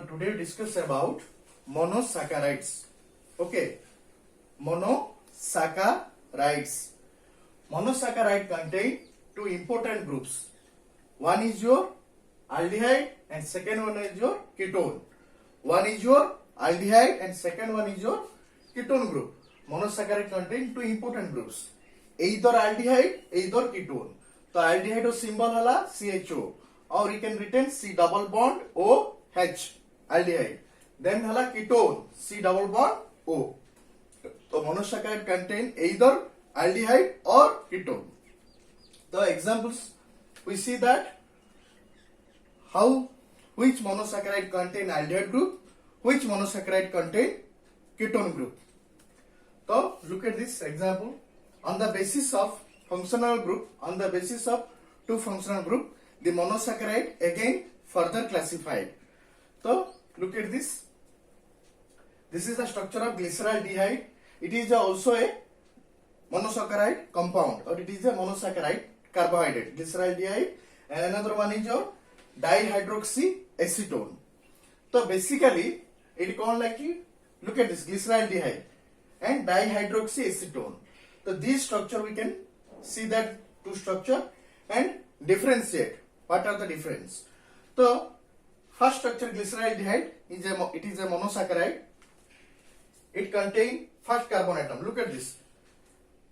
today discuss about monosaccharides. Okay, monosaccharides. Monosaccharide contain two important groups. One is your aldehyde and second one is your ketone. One is your aldehyde and second one is your ketone group. Monosaccharide contain two important groups. Either aldehyde, either ketone. तो aldehyde symbol हला CHO or you can written C double bond OH aldehyde. Then हला ketone C double bond O. So monosaccharide contain either aldehyde or ketone. The examples we see that how which monosaccharide contain aldehyde group, which monosaccharide contain ketone group. So look at this example. On the basis of functional group, on the basis of two functional group, the monosaccharide again further classified. So look at this. This is the structure of glyceraldehyde. It is also a monosaccharide compound, or it is a monosaccharide carbohydrate. Glyceraldehyde, and another one is your dihydroxyacetone. So basically, it called like look at this glyceraldehyde and dihydroxyacetone. So this structure we can see that two structure and differentiate. What are the difference? So first structure glyceraldehyde is a monosaccharide. It contain first carbon atom. Look at this.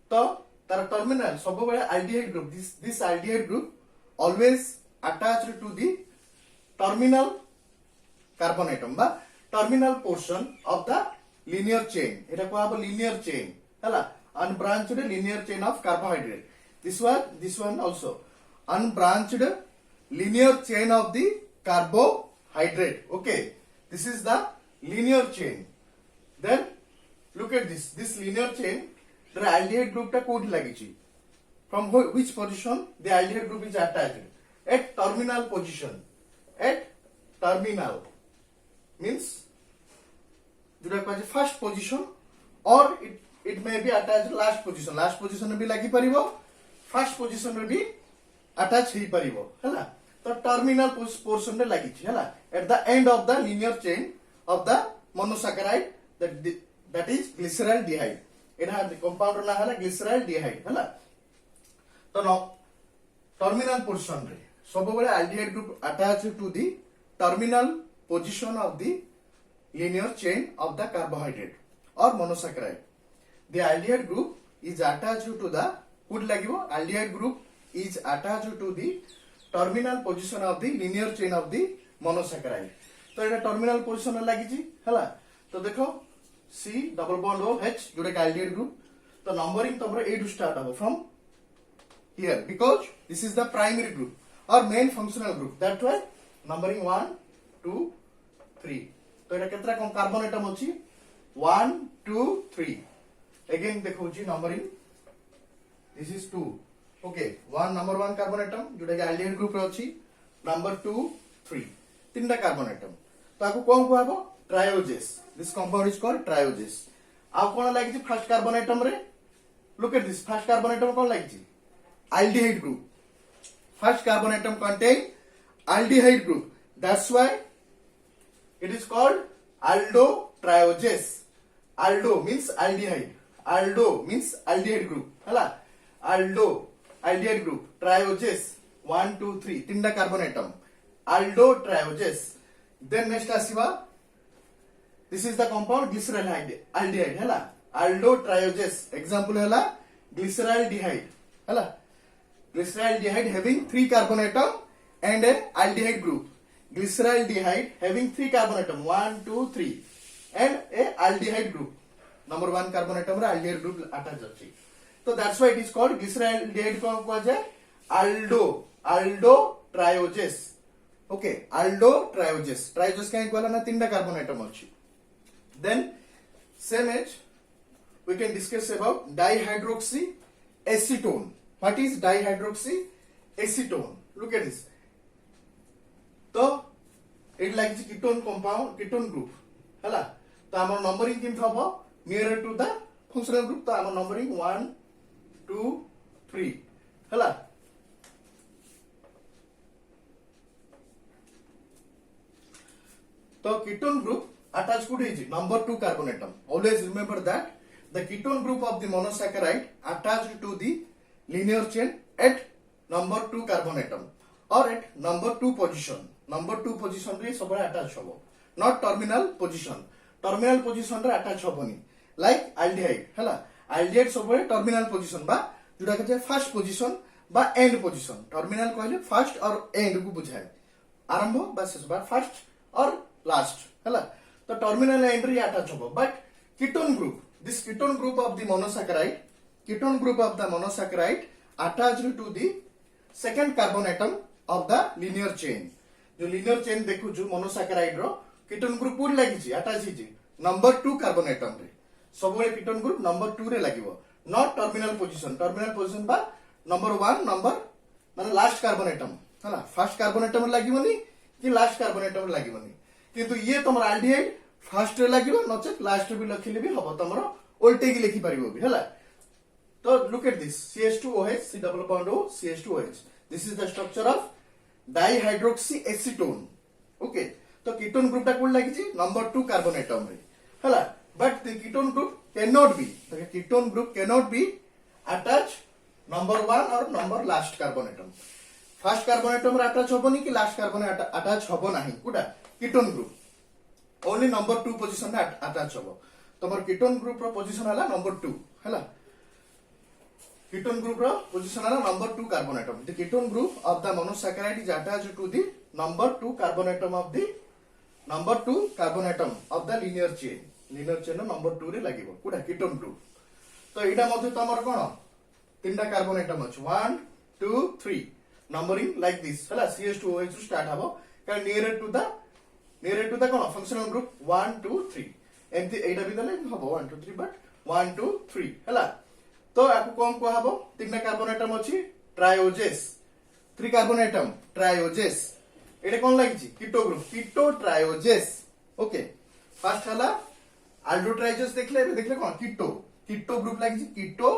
So the terminal सबुबले aldehyde group. This aldehyde group always attached to the terminal carbon atom, but terminal portion of the linear chain. It को आप linear chain, है unbranched linear chain of carbohydrate. This one also unbranched linear chain of the carbohydrate. Okay, this is the linear chain. Then look at this linear chain. The aldehyde group ta kodi lagichi. From which position the aldehyde group is attached? At terminal position. At terminal means first position, or it may be attached last position. Last position में भी लगी परिवो, first position में भी attach ही परिवो, है ना? तो terminal portion में लगी थी, है ना? At the end of the linear chain of the monosaccharide, that is glyceraldehyde. It has the compound ना है ना glyceraldehyde, है ना? तो now terminal portion रे सबोबले aldehyde group attached to the terminal position of the linear chain of the carbohydrate or monosaccharide. The aldehyde group is attached to the aldehyde group is attached to the terminal position of the linear chain of the monosaccharide. तो ये terminal position में लगी जी, है ना? तो देखो C double bond OH जोड़े का aldehyde group. तो numbering तो बड़ा A to start होगा from here because this is the primary group or main functional group. That's why numbering 1, 2, 3. तो ये कितना कार्बन एटम होची 1, 2, 3. Again देखो जी numbering. This is 2. Okay, number 1 carbon atom जोटा कि aldehyde group रे होची. Number 2, 3. तीनटा कार्बन एटम. तो आको कोन को आबो trioses. This compound is called trioses. आउ कोन लागि छी फर्स्ट कार्बन एटम रे? Look at this. First carbon atom कोन लागि छी? Aldehyde group. First carbon atom contain aldehyde group. That's why it is called aldotrioses. Aldo means aldehyde. Aldo means aldehyde group. Hala. Aldo aldehyde group. Trioses 1, 2, 3. Tinda carbon atom. Aldotrioses. Then next asiva. This is the compound glyceraldehyde. Aldehyde. Hala. Aldotrioses. Example hala glyceraldehyde. Hala. Glyceraldehyde having 3 carbon atom and a aldehyde group. Glyceraldehyde having 3 carbon atom 1, 2, 3 and a aldehyde group. Number 1 carbon atom रे aldehyde group attached अछि. So that's why it is called glyceraldehyde को कहा जाए aldotrioses. Okay, aldotrioses. Trioses का equal ना 3 carbon atom अछि. Then same as we can discuss about dihydroxyacetone. What is dihydroxyacetone? Look at this. So it like ketone compound, ketone group. Hala. So our numbering kim thabo nearer to the functional group. So our numbering 1, 2, 3. Hala. तो ketone group attached to the number 2 carbon atom. Always remember that the ketone group of the monosaccharide attached to the linear chain at number 2 carbon atom or at number 2 position. Number 2 position रे सब attach होबो, not terminal position. Terminal position रे attach होबोनी, like aldehyde हला. Aldehyde सब terminal position बा जोटा के first position बा end position. Terminal कहले first और end को बुझाए, आरंभ बा शेष बा first और last हला. तो टर्मिनल एंड रे अटैच होबो. But ketone group, this ketone group of the monosaccharide, ketone group of the monosaccharide attached to the second carbon atom of the linear chain. जो लिनियर चेन देखु जो monosaccharide रो ketone group कोड लागि छी attach छी number 2 carbon atom रे. सबले कीटोन ग्रुप नंबर 2 रे लागिवो, not terminal position. Terminal position बा नंबर 1 नंबर माने लास्ट कार्बन एटम हला. फर्स्ट कार्बन एटम लागिवोनी कि लास्ट कार्बन एटम लागिवोनी. किंतु ये तुम एल्डिहाइड फर्स्ट रे लागिवो नचेत लास्ट रे भी लखिले भी हबो, तुमरो उल्टे की लिखि परिबो भी हला. तो look at this CH2OH C double bond O CH2OH. This is the structure of dihydroxy acetone. Okay, तो कीटोन ग्रुप टा कोड लागि छी नंबर 2 कार्बन एटम रे हला. But the ketone group can not be, the ketone group can not be attach number 1 और number last carbon atom. First carbon atom रे attach होबोनी कि last carbon attach होबो नाही. कुडा ketone group only number 2 position रे attach होबो. तमर ketone group रो position हला नंबर 2 हला. कीटोन ग्रुप रो पोजीशन हला number 2 carbon atom. The ketone group of the monosaccharide is attached to the number 2 carbon atom of the number 2 carbon atom of the linear chain. Linear chain number 2 रे लागिवो कुडा ketone group. तो एटा मध्ये तमर कोन तीनटा carbon atom अछि 1 2 3 numbering like this हला. CH2OH start हबो का near to the कोन फंक्शनल ग्रुप 1 2 3 एमती एटा भी दले हबो 1 2 3 बट 1 2 3 हला. तो आकु कोन को हबो तीनटा कार्बन एटम अछि ट्रायोजेस. 3 कार्बन एटम ट्रायोजेस. एटा कोन लागि छि कीटो ग्रुप कीटो ट्रायोजेस. ओके, फर्स्ट हला अल्डो ट्रायोजेस देखले कोन कीटो ग्रुप लागि छि कीटो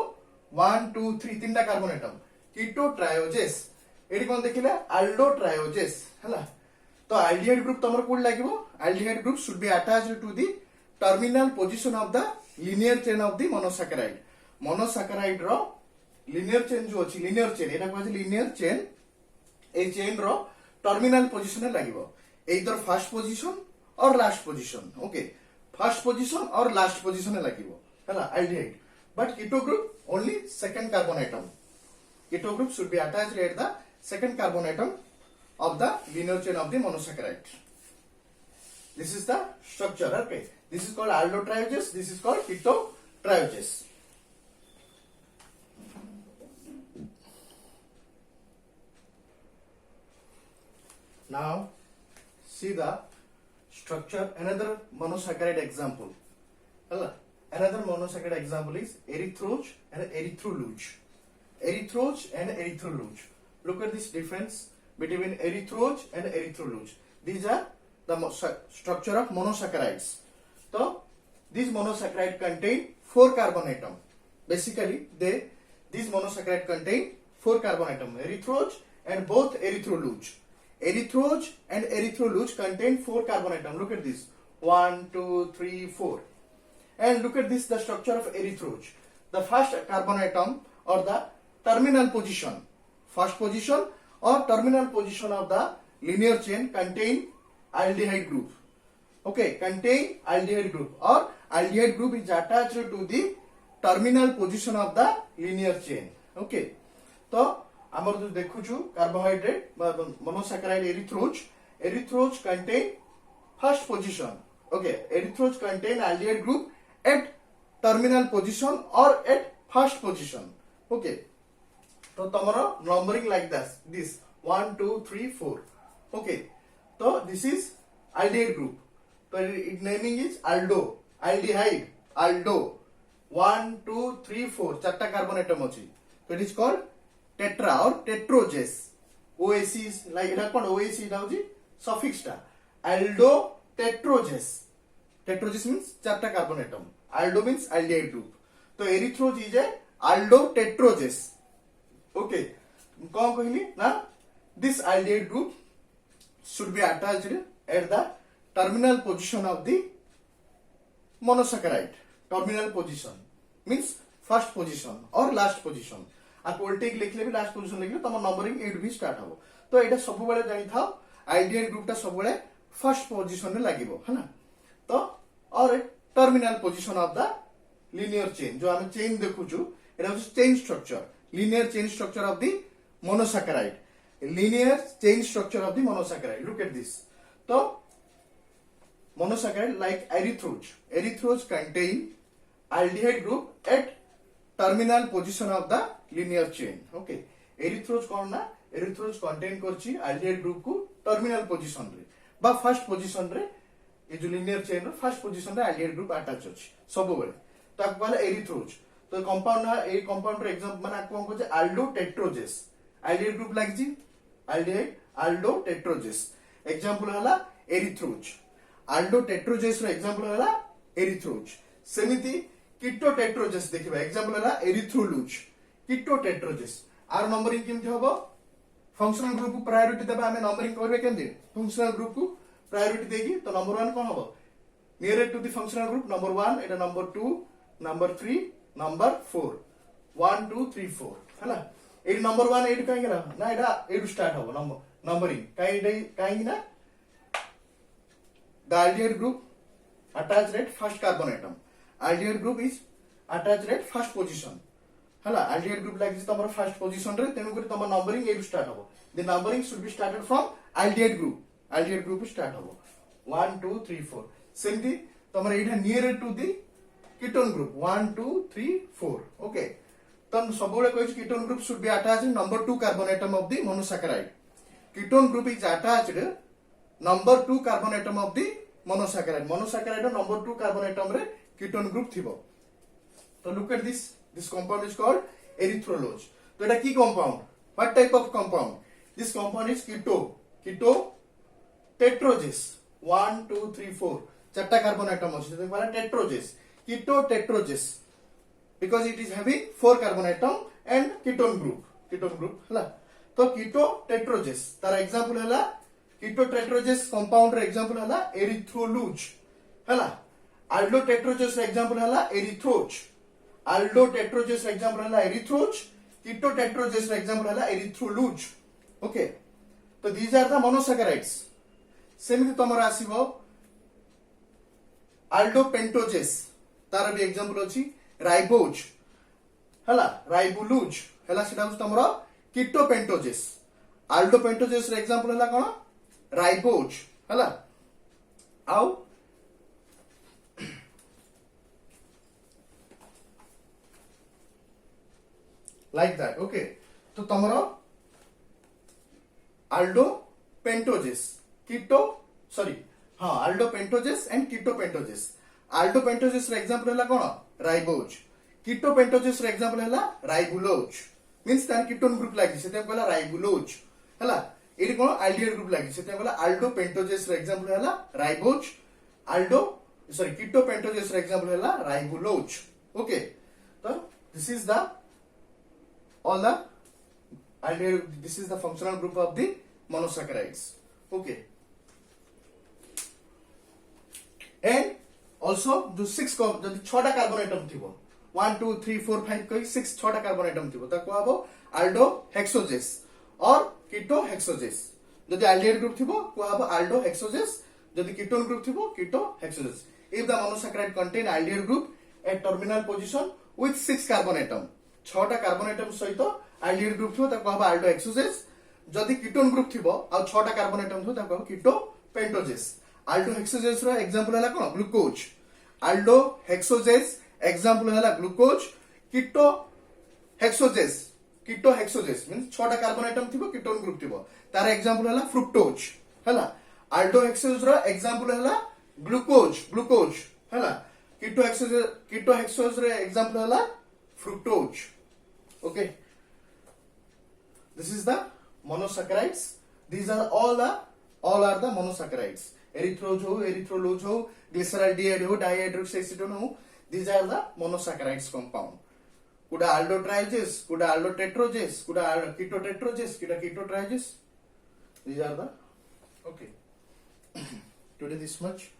1 2 3 तीनटा कार्बन एटम कीटो ट्रायोजेस. एडी कोन देखिले अल्डो ट्रायोजेस हला. तो aldehyde group तमर code लागिवो. aldehyde group should be attached to the terminal position of the linear chain of the monosaccharide. monosaccharide रो linear chain जो अछि linear chain एटा कहै छै linear chain. ए चेन रो टर्मिनल पोजीशन रे लागिवो either फर्स्ट पोजीशन और last position. Okay, first position और लास्ट पोजीशन रे लागिवो हला aldehyde. But keto group only second carbon atom. Keto group should be attached at the second carbon atom of the linear chain of the monosaccharide. This is the structure. Okay, this is called aldotrioses, this is called ketotrioses. Now see the structure. Another monosaccharide example. Another monosaccharide example is erythrose and erythroluge. Erythrose and erythroluge. Look at this difference between erythrose and erythroluge. These are the structure of monosaccharides. So these monosaccharide contain 4 carbon atom. Basically these monosaccharide contain 4 carbon atom. Erythrose and both erythroluge. Erythrose and erythroluge contain 4 carbon atom. Look at this 1 2 3 4. And look at this, the structure of erythrose. The first carbon atom or the terminal position, first position or terminal position of the linear chain contain aldehyde group. Okay, contain aldehyde group or aldehyde group is attached to the terminal position of the linear chain. Okay, तो हमर जो देखु छु carbohydrate monosaccharide erythrose contain first position. Okay, erythrose contain aldehyde group at terminal position or at first position. Okay, तो तमरो numbering like this 1 2 3 4. Okay, तो this is aldehyde group. तो it naming is aldo, aldehyde, aldo 1 2 3 4 चारटा carbon atom अछि. तो it is called tetra और टेट्रोजेस. OAC is like एटा कोन OAC इटा होजी सफिक्स टा aldo tetroges. Tetroges means चारटा carbon atom. aldo means aldehyde group. तो erythrose is a aldo tetroges. Okay, कौन कहली ना this aldehyde group should be attached at the terminal position of the monosaccharide. Terminal position means first position or last position. आप उल्टे लिखले भी last position लिखले तम नंबरिंग एट भी स्टार्ट हबो. तो एटा सब बेले जानि थाओ आइडियल ग्रुप टा सब बेले फर्स्ट पोजीशन रे लागिवो है ना. तो और terminal position of the linear chain जो हम चेन देखुछु एटा होछ chain structure. linear chain structure of the monosaccharide. linear chain structure of the monosaccharide. Look at this. तो monosaccharide like erythrose. Erythrose contain aldehyde group at terminal position of the linear chain. Okay. Erythrose कौन ना? Erythrose contain करची aldehyde group को terminal position रे बा first position रे ये जो linear chain रो first position रे aldehyde group attach अछि सब बेले. तो आपको वाला erythrose. तो कंपाउंड ना ए कंपाउंड रे एग्जांपल माने आपको कहै छै aldotetroges. aldehyde group लागिची aldehyde aldotetroges. एग्जांपल हला erythrose. aldotetroges रो एग्जांपल हला erythrose. सेमिति कीटोटेट्रोजेस देखिबा एग्जांपल हला erythroluge. कीटोटेट्रोजेस आर नंबरिंग केमति हबो फंक्शनल ग्रुप को प्रायोरिटी देबा हमें नंबरिंग करबे केमति फंक्शनल ग्रुप को प्रायोरिटी देगी तो नंबर 1 कोन हबो near to the functional group number 1 एटा नंबर 2 नंबर 3 नंबर 4 1 2 3 4 हला ए नंबर 1 एट काई गेला ना एटा एट स्टार्ट हबो नंबर नंबरिंग काई ना the aldehyde group attached at first carbon atom. aldehyde group is attached at first position. हला aldehyde group लागिस तमर first position रे तेनु करी तमर नंबरिंग एट स्टार्ट हबो. The numbering should be started from aldehyde group. aldehyde group start हबो 1 2 3 4. सेमती तमर एटा near to the ketone group 1 2 3 4. Okay. तम सबोले कहै ketone group should be attached number 2 carbon atom of the monosaccharide. ketone group is attached number 2 carbon atom of the monosaccharide. monosaccharide number 2 carbon atom रे ketone group थिबो. तो look at this. This compound is called erythrolose. तो एटा की compound? What type of compound? This compound is ketotetroges. 1 2 3 4 चारटा carbon atom अछि तो वाला tetroges. ketotetroges because it is having 4 carbon atom and ketone group हला. तो ketotetroges तार example हला कीटोटेट्रोजेस कंपाउंड रे एग्जांपल हला एरिथ्रोलुज हला. aldotetroges रे एग्जांपल हला एरिथ्रोज. aldotetroges रे एग्जांपल हला एरिथ्रोज. कीटोटेट्रोजेस रे एग्जांपल हला एरिथ्रोलुज. ओके. तो दीज आर द मोनोसैकेराइड्स. सेमिति तमरा आसीबो aldopentoges तार भी एग्जांपल अछि राइबोज हला राइबोलुज हला सेटा होस तमरा कीटोपेंटोजेस. aldopentoges रे एग्जांपल हला कोन राइबोज हला. आउ लाइक दैट. ओके. तो तमरो aldopentoges aldopentoges and ketopentoges. aldopentoges रे एग्जांपल हला कोन राइबोज. कीटोपेंटोजेस रे एग्जांपल हला राइबुलोज मींस तार कीटोन ग्रुप लागि सेते कहला राइबुलोज हला. एडी कोन aldehyde ग्रुप लागि सेते कहला aldopentoges रे एग्जांपल हला राइबोज. कीटोपेंटोजेस रे एग्जांपल हला राइबुलोज. ओके. तो this is the all the aldehyde. This is the functional group of the monosaccharides. Okay. And also जो 6 जदि 6टा कार्बन एटम थिबो 1 2 3 4 5 कहि 6 6टा कार्बन एटम थिबो त को हबो aldohexoses और ketohexoses. जदि aldehyde group थिबो को हबो aldohexoses. जदि ketone group थिबो ketohexoses. If the monosaccharide contain aldehyde group at terminal position with 6 carbon atom 6टा कार्बन एटम सहित aldehyde group थिबो त को हबो aldohexoses. जदि ketone group थिबो आ 6टा कार्बन एटम थिबो त को हबो ketopentoges. aldohexoses रो एग्जांपल हला कोन ग्लूकोज. aldohexoses एग्जांपल हला ग्लूकोज. ketohexoses मींस 6टा कार्बन एटम थिबो ketone ग्रुप थिबो तार एग्जांपल हला फ्रुक्टोज हला. aldohexoses रो एग्जांपल हला ग्लूकोज हला. ketohexoses रो एग्जांपल हला fructose. Okay. This is the monosaccharides. These are all are the monosaccharides. Erythrose ho, erythrolose ho, glyceraldehyde ho, dihydroxyacetone ho. These are the monosaccharides compound. Kuda aldotriages, kuda aldotetroges, kuda ketotetroges, kuda ketotriages. These are the okay. today this much.